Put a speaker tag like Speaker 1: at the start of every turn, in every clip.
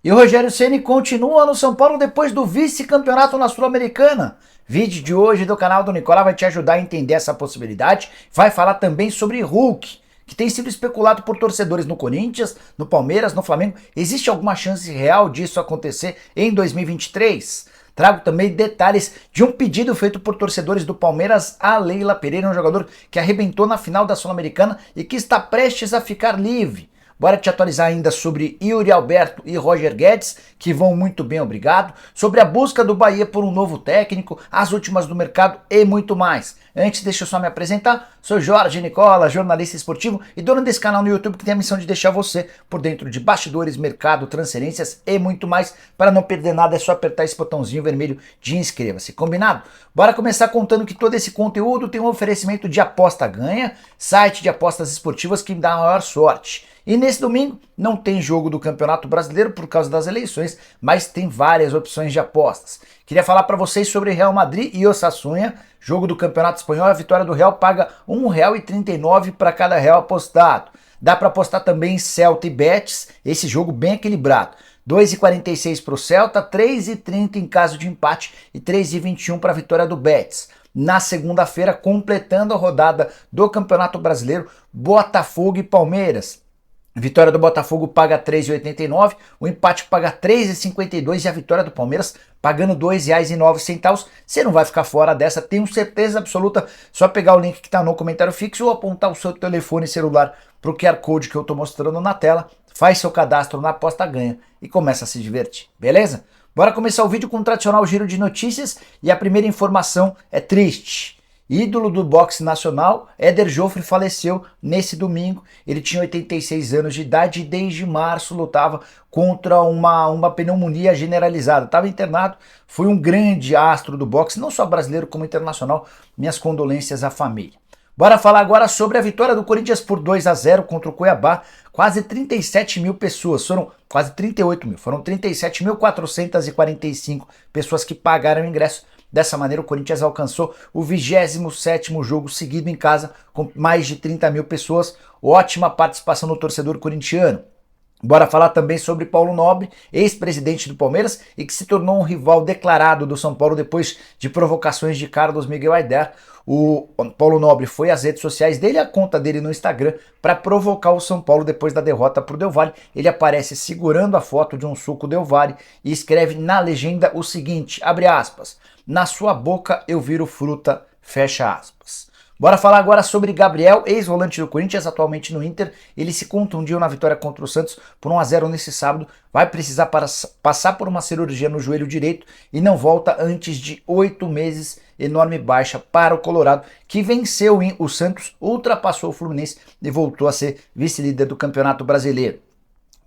Speaker 1: E o Rogério Ceni continua no São Paulo depois do vice-campeonato na Sul-Americana. Vídeo de hoje do canal do Nicola vai te ajudar a entender essa possibilidade. Vai falar também sobre Hulk, que tem sido especulado por torcedores no Corinthians, no Palmeiras, no Flamengo. Existe alguma chance real disso acontecer em 2023? Trago também detalhes de um pedido feito por torcedores do Palmeiras a Leila Pereira, um jogador que arrebentou na final da Sul-Americana e que está prestes a ficar livre. Bora te atualizar ainda sobre Yuri Alberto e Roger Guedes, que vão muito bem, obrigado. Sobre a busca do Bahia por um novo técnico, as últimas do mercado e muito mais. Antes, deixa eu só me apresentar. Sou Jorge Nicola, jornalista esportivo e dono desse canal no YouTube que tem a missão de deixar você por dentro de bastidores, mercado, transferências e muito mais. Para não perder nada, é só apertar esse botãozinho vermelho de inscreva-se. Combinado? Bora começar contando que todo esse conteúdo tem um oferecimento de aposta ganha, site de apostas esportivas que dá a maior sorte. E nesse domingo não tem jogo do Campeonato Brasileiro por causa das eleições, mas tem várias opções de apostas. Queria falar para vocês sobre Real Madrid e Osasuna, jogo do Campeonato Espanhol. A vitória do Real paga R$ 1,39 para cada real apostado. Dá para apostar também em Celta e Betis, esse jogo bem equilibrado. 2,46 para o Celta, 3,30 em caso de empate e 3,21 para a vitória do Betis. Na segunda-feira, completando a rodada do Campeonato Brasileiro, Botafogo e Palmeiras. Vitória do Botafogo paga 3,89, o empate paga 3,52 e a vitória do Palmeiras pagando R$ 2,09. Você não vai ficar fora dessa, tenho certeza absoluta. Só pegar o link que está no comentário fixo ou apontar o seu telefone celular para o QR Code que eu estou mostrando na tela, faz seu cadastro na aposta ganha e começa a se divertir, beleza? Bora começar o vídeo com o tradicional giro de notícias e a primeira informação é triste. Ídolo do boxe nacional, Éder Joffre faleceu nesse domingo. Ele tinha 86 anos de idade e desde março lutava contra uma pneumonia generalizada. Estava internado, foi um grande astro do boxe, não só brasileiro como internacional. Minhas condolências à família. Bora falar agora sobre a vitória do Corinthians por 2-0 contra o Cuiabá. Quase 37 mil pessoas, foram quase 38 mil, foram 37.445 pessoas que pagaram o ingresso. Dessa maneira, o Corinthians alcançou o 27º jogo seguido em casa, com mais de 30 mil pessoas. Ótima participação do torcedor corintiano. Bora falar também sobre Paulo Nobre, ex-presidente do Palmeiras e que se tornou um rival declarado do São Paulo depois de provocações de Carlos Miguel Ayder. O Paulo Nobre foi às redes sociais dele, a conta dele no Instagram, para provocar o São Paulo depois da derrota para o Del Valle. Ele aparece segurando a foto de um suco Del Valle e escreve na legenda o seguinte, abre aspas, na sua boca eu viro fruta, fecha aspas. Bora falar agora sobre Gabriel, ex-volante do Corinthians, atualmente no Inter. Ele se contundiu na vitória contra o Santos por 1-0 nesse sábado. Vai precisar passar por uma cirurgia no joelho direito e não volta antes de 8 meses. Enorme baixa para o Colorado, que venceu o Santos, ultrapassou o Fluminense e voltou a ser vice-líder do Campeonato Brasileiro.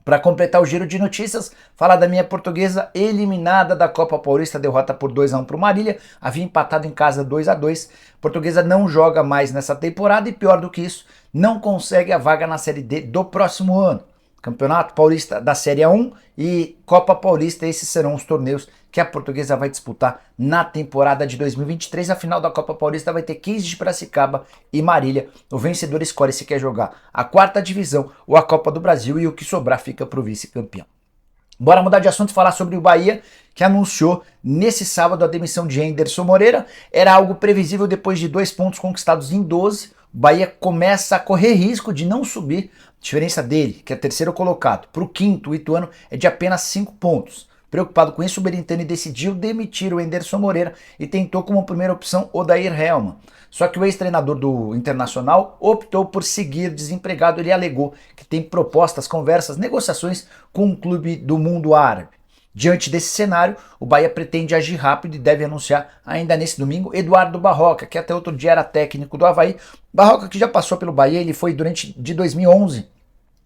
Speaker 1: Para completar o giro de notícias, falar da minha Portuguesa eliminada da Copa Paulista, derrota por 2-1 para o Marília, havia empatado em casa 2-2. Portuguesa não joga mais nessa temporada e pior do que isso, não consegue a vaga na Série D do próximo ano. Campeonato Paulista da Série A1 e Copa Paulista, esses serão os torneios que a Portuguesa vai disputar na temporada de 2023. A final da Copa Paulista vai ter 15 de Piracicaba e Marília. O vencedor escolhe se quer jogar a quarta divisão ou a Copa do Brasil e o que sobrar fica para o vice-campeão. Bora mudar de assunto e falar sobre o Bahia, que anunciou nesse sábado a demissão de Henderson Moreira. Era algo previsível depois de 2 pontos conquistados em 12. O Bahia começa a correr risco de não subir. A diferença dele, que é terceiro colocado, para o quinto, o Ituano, é de apenas 5 pontos. Preocupado com isso, o Berintani decidiu demitir o Henderson Moreira e tentou como primeira opção Odair Helman. Só que o ex-treinador do Internacional optou por seguir desempregado. Ele alegou que tem propostas, conversas, negociações com um clube do mundo árabe. Diante desse cenário, o Bahia pretende agir rápido e deve anunciar ainda nesse domingo Eduardo Barroca, que até outro dia era técnico do Avaí. Barroca que já passou pelo Bahia, ele foi de 2011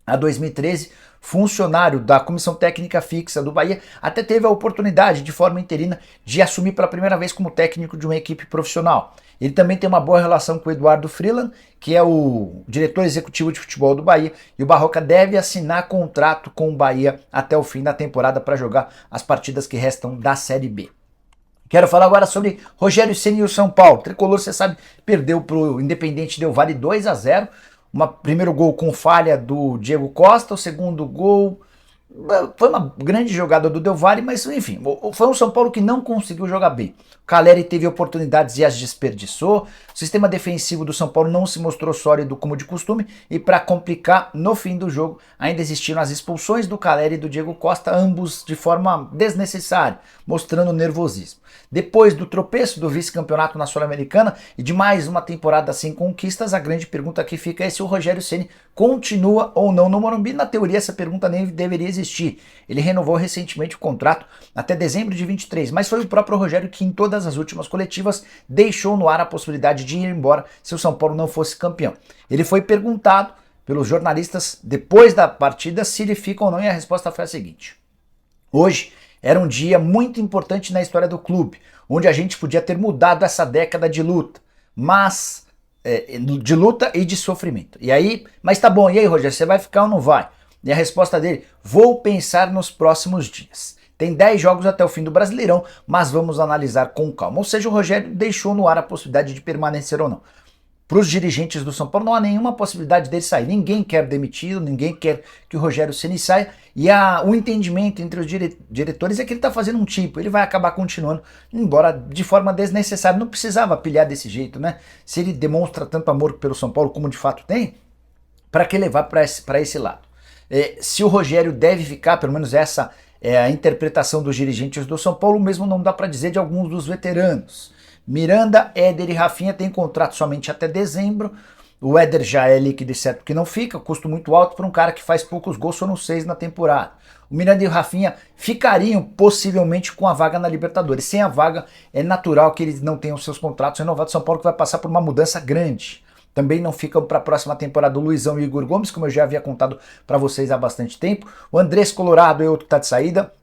Speaker 1: a 2013 funcionário da comissão técnica fixa do Bahia, até teve a oportunidade de forma interina de assumir pela primeira vez como técnico de uma equipe profissional. Ele também tem uma boa relação com o Eduardo Freeland, que é o diretor executivo de futebol do Bahia, e o Barroca deve assinar contrato com o Bahia até o fim da temporada para jogar as partidas que restam da Série B. Quero falar agora sobre Rogério Ceni e o São Paulo. O tricolor, você sabe, perdeu para o Independente Del Valle 2-0. Primeiro gol com falha do Diego Costa, o segundo gol Foi uma grande jogada do Del Valle, mas enfim, foi um São Paulo que não conseguiu jogar bem. O Caleri teve oportunidades e as desperdiçou. O sistema defensivo do São Paulo não se mostrou sólido como de costume e para complicar, no fim do jogo, ainda existiram as expulsões do Caleri e do Diego Costa, ambos de forma desnecessária, mostrando nervosismo. Depois do tropeço do vice-campeonato na Sul-Americana e de mais uma temporada sem conquistas, a grande pergunta que fica é se o Rogério Ceni continua ou não no Morumbi. Na teoria, essa pergunta nem deveria existir. Ele renovou recentemente o contrato até dezembro de 23, mas foi o próprio Rogério que em todas as últimas coletivas deixou no ar a possibilidade de ir embora se o São Paulo não fosse campeão. Ele foi perguntado pelos jornalistas depois da partida se ele fica ou não e a resposta foi a seguinte: hoje era um dia muito importante na história do clube, onde a gente podia ter mudado essa década de luta, mas de luta e de sofrimento. E aí, mas tá bom, e aí, Rogério, você vai ficar ou não vai? E a resposta dele: vou pensar nos próximos dias. Tem 10 jogos até o fim do Brasileirão, mas vamos analisar com calma. Ou seja, o Rogério deixou no ar a possibilidade de permanecer ou não. Para os dirigentes do São Paulo não há nenhuma possibilidade dele sair. Ninguém quer demiti-lo, ninguém quer que o Rogério Ceni saia. E o entendimento entre os diretores é que ele está fazendo um tipo, ele vai acabar continuando, embora de forma desnecessária. Não precisava pilhar desse jeito, né? Se ele demonstra tanto amor pelo São Paulo como de fato tem, para que levar para esse lado? Se o Rogério deve ficar, pelo menos essa é a interpretação dos dirigentes do São Paulo, mesmo não dá para dizer de alguns dos veteranos. Miranda, Éder e Rafinha têm contrato somente até dezembro. O Éder já é líquido e certo que não fica, custo muito alto para um cara que faz poucos gols, foram 6 na temporada. O Miranda e o Rafinha ficariam possivelmente com a vaga na Libertadores. Sem a vaga, é natural que eles não tenham seus contratos renovados. São Paulo que vai passar por uma mudança grande. Também não ficam para a próxima temporada o Luizão e o Igor Gomes, como eu já havia contado para vocês há bastante tempo. O Andrés Colorado é outro que está de saída.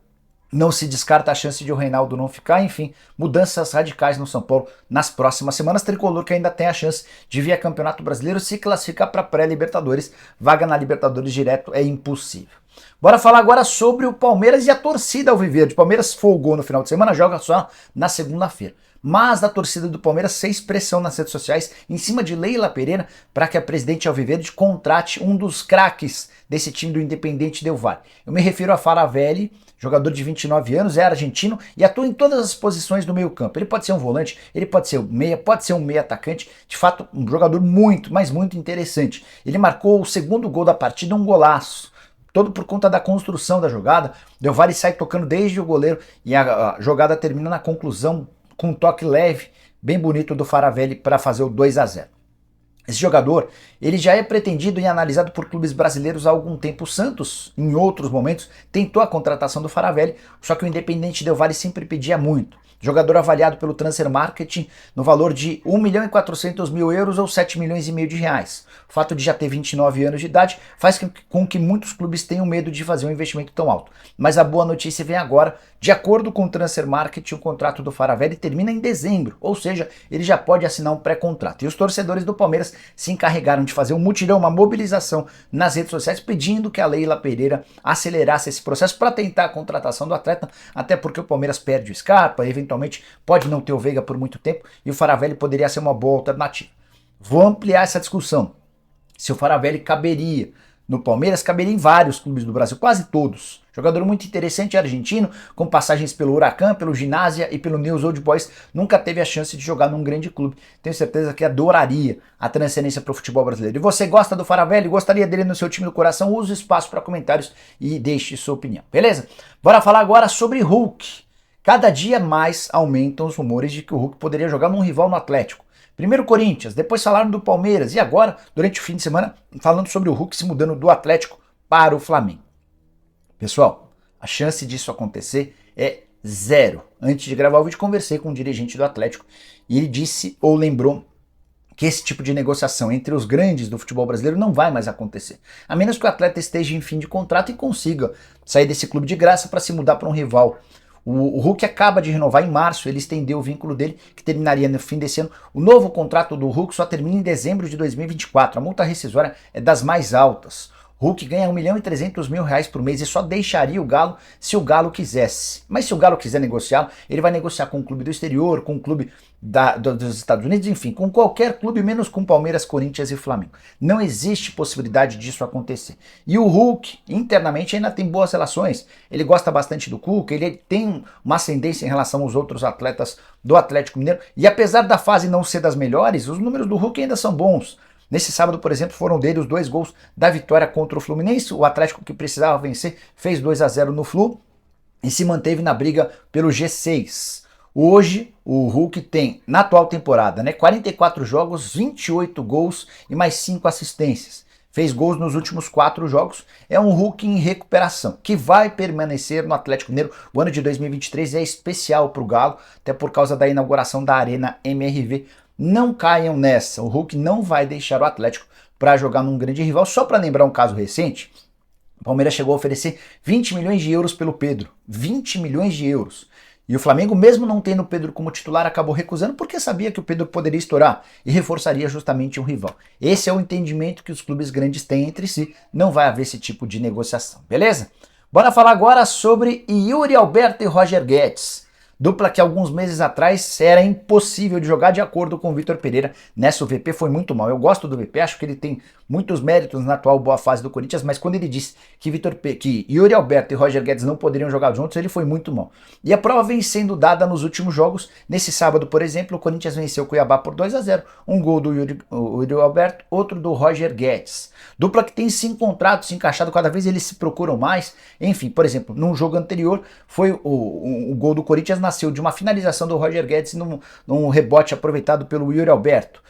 Speaker 1: Não se descarta a chance de o Reinaldo não ficar. Enfim, mudanças radicais no São Paulo nas próximas semanas. Tricolor que ainda tem a chance de via Campeonato Brasileiro se classificar para pré-Libertadores. Vaga na Libertadores direto é impossível. Bora falar agora sobre o Palmeiras e a torcida alviverde. O Palmeiras folgou no final de semana, joga só na segunda-feira. Mas a torcida do Palmeiras fez pressão nas redes sociais em cima de Leila Pereira para que a presidente alviverde contrate um dos craques desse time do Independente Del Valle. Eu me refiro a Faravelli, jogador de 29 anos, é argentino e atua em todas as posições do meio campo. Ele pode ser um volante, ele pode ser um meia, pode ser um meia atacante. De fato, um jogador muito, mas muito interessante. Ele marcou o segundo gol da partida, um golaço. Todo por conta da construção da jogada. Del Valle sai tocando desde o goleiro e a jogada termina na conclusão com um toque leve, bem bonito do Faravelli para fazer o 2-0. Esse jogador, ele já é pretendido e analisado por clubes brasileiros há algum tempo. O Santos, em outros momentos, tentou a contratação do Faravelli, só que o Independente Del Valle sempre pedia muito. Jogador avaliado pelo Transfer Marketing no valor de 1.400.000 euros ou 7 milhões e meio de reais. O fato de já ter 29 anos de idade faz com que muitos clubes tenham medo de fazer um investimento tão alto. Mas a boa notícia vem agora. De acordo com o Transfer Marketing, o contrato do Faravelli termina em dezembro, ou seja, ele já pode assinar um pré-contrato. E os torcedores do Palmeiras se encarregaram de fazer um mutirão, uma mobilização nas redes sociais, pedindo que a Leila Pereira acelerasse esse processo para tentar a contratação do atleta, até porque o Palmeiras perde o Scarpa, eventualmente pode não ter o Veiga por muito tempo, e o Faravelli poderia ser uma boa alternativa. Vou ampliar essa discussão. Se o Faravelli caberia no Palmeiras, caberia em vários clubes do Brasil, quase todos. Jogador muito interessante, argentino, com passagens pelo Huracan, pelo Ginásia e pelo News Old Boys, nunca teve a chance de jogar num grande clube. Tenho certeza que adoraria a transferência para o futebol brasileiro. E você gosta do Faravelli? Gostaria dele no seu time do coração? Use o espaço para comentários e deixe sua opinião, beleza? Bora falar agora sobre Hulk. Cada dia mais aumentam os rumores de que o Hulk poderia jogar num rival no Atlético. Primeiro Corinthians, depois falaram do Palmeiras e agora, durante o fim de semana, falando sobre o Hulk se mudando do Atlético para o Flamengo. Pessoal, a chance disso acontecer é zero. Antes de gravar o vídeo, conversei com um dirigente do Atlético e ele disse ou lembrou que esse tipo de negociação entre os grandes do futebol brasileiro não vai mais acontecer. A menos que o atleta esteja em fim de contrato e consiga sair desse clube de graça para se mudar para um rival. O Hulk acaba de renovar em março, ele estendeu o vínculo dele, que terminaria no fim desse ano. O novo contrato do Hulk só termina em dezembro de 2024. A multa rescisória é das mais altas. Hulk ganha 1.300.000 reais por mês e só deixaria o Galo se o Galo quisesse. Mas se o Galo quiser negociá-lo, ele vai negociar com um clube do exterior, com um clube dos Estados Unidos, enfim, com qualquer clube, menos com Palmeiras, Corinthians e Flamengo. Não existe possibilidade disso acontecer. E o Hulk, internamente, ainda tem boas relações. Ele gosta bastante do Cuca, ele tem uma ascendência em relação aos outros atletas do Atlético Mineiro. E apesar da fase não ser das melhores, os números do Hulk ainda são bons. Nesse sábado, por exemplo, foram dele os 2 gols da vitória contra o Fluminense. O Atlético, que precisava vencer, fez 2-0 no Flu e se manteve na briga pelo G6. Hoje, o Hulk tem, na atual temporada, 44 jogos, 28 gols e mais 5 assistências. Fez gols nos últimos 4 jogos. É um Hulk em recuperação, que vai permanecer no Atlético Mineiro. O ano de 2023 é especial para o Galo, até por causa da inauguração da Arena MRV. Não caiam nessa, o Hulk não vai deixar o Atlético para jogar num grande rival. Só para lembrar um caso recente, o Palmeiras chegou a oferecer 20 milhões de euros pelo Pedro, 20 milhões de euros. E o Flamengo, mesmo não tendo o Pedro como titular, acabou recusando porque sabia que o Pedro poderia estourar e reforçaria justamente um rival. Esse é o entendimento que os clubes grandes têm entre si, não vai haver esse tipo de negociação, beleza? Bora falar agora sobre Yuri Alberto e Roger Guedes. Dupla que alguns meses atrás era impossível de jogar, de acordo com o Vitor Pereira. Nessa o VP foi muito mal. Eu gosto do VP, acho que ele tem muitos méritos na atual boa fase do Corinthians, mas quando ele disse que Yuri Alberto e Roger Guedes não poderiam jogar juntos, ele foi muito mal. E a prova vem sendo dada nos últimos jogos. Nesse sábado, por exemplo, o Corinthians venceu o Cuiabá por 2-0. Um gol do Yuri Alberto, outro do Roger Guedes. Dupla que tem se encontrado, se encaixado, cada vez eles se procuram mais. Enfim, por exemplo, num jogo anterior, foi o gol do Corinthians nasceu de uma finalização do Roger Guedes num rebote aproveitado pelo Yuri Alberto.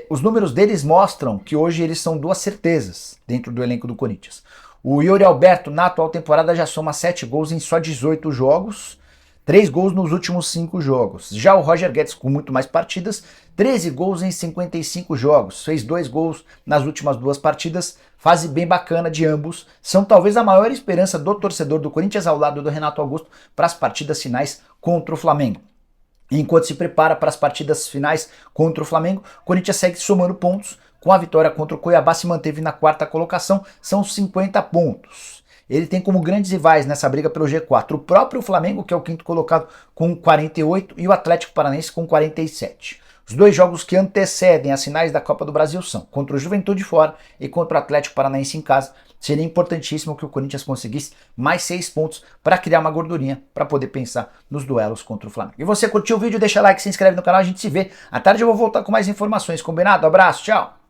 Speaker 1: Os números deles mostram que hoje eles são 2 certezas dentro do elenco do Corinthians. O Yuri Alberto, na atual temporada, já soma 7 gols em só 18 jogos, 3 gols nos últimos 5 jogos. Já o Roger Guedes, com muito mais partidas, 13 gols em 55 jogos, fez 2 gols nas últimas 2 partidas, fase bem bacana de ambos. São talvez a maior esperança do torcedor do Corinthians ao lado do Renato Augusto para as partidas finais contra o Flamengo. Enquanto se prepara para as partidas finais contra o Flamengo, o Corinthians segue somando pontos. Com a vitória contra o Cuiabá, se manteve na 4ª colocação, são 50 pontos. Ele tem como grandes rivais nessa briga pelo G4 o próprio Flamengo, que é o 5º colocado com 48, e o Atlético Paranaense com 47. Os 2 jogos que antecedem as finais da Copa do Brasil são contra o Juventude fora e contra o Atlético Paranaense em casa. Seria importantíssimo que o Corinthians conseguisse mais 6 pontos para criar uma gordurinha para poder pensar nos duelos contra o Flamengo. E você curtiu o vídeo? Deixa like, se inscreve no canal, a gente se vê. À tarde eu vou voltar com mais informações, combinado? Abraço, tchau!